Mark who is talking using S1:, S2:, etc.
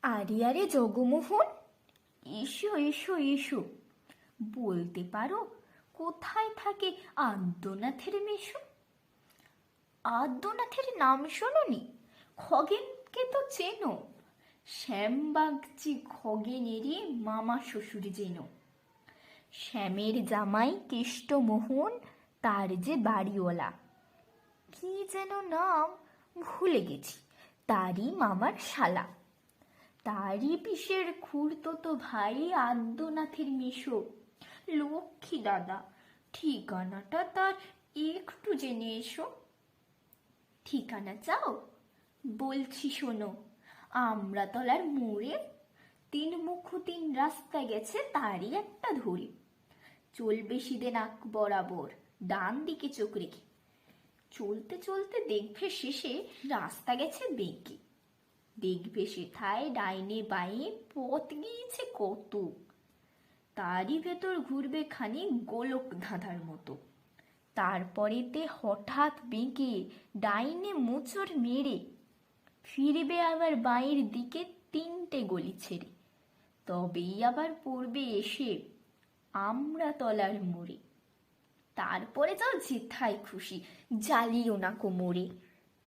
S1: আরে আরে জগমোহন, এসো এসো এসো। বলতে পারো কোথায় থাকে আদ্যনাথের মেশো? আদ্যনাথের নাম শোনোনি? খগেনকে তো চেনো। শ্যামবাগচি খগেনেরই মামা শ্বশুর যেন। শ্যামের জামাই কেষ্টমোহন, তার যে বাড়িওয়ালা, কি যেন নাম ভুলে গেছি, তারই মামার শালা। তারই পিসের খুড়তো ভাই আদ্যনাথের মেশো লক্ষ্মী দাদা। ঠিকানাটা তার একটু জেনে এসো। ঠিকানা চাও? বলছি শোনো। আমড়াতলার মোড়ে 3 মুখো 3 রাস্তা গেছে, তারই একটা ধরে। চলবে সিধে নাক বরাবর, ডান দিকে চোখ রেখে। চলতে চলতে দেখবে শেষে রাস্তা গেছে বেঁকে। দেখবে সেথায় ডাইনে বাঁয়ে পথ গিয়েছে কত। তারই ভেতর ঘুরবে খানি গোলক ধাঁধার মতো। তারপরেতে হঠাৎ বেঁকে ডাইনে মোচড় মেরে ফিরবে আবার বাঁয়ের দিকে 3টে গলি ছেড়ে। তবেই আবার পড়বে এসে আমড়াতলার মোড়ে। তারপরে যাও যেথায় খুশি, জ্বালিও না কোমরে।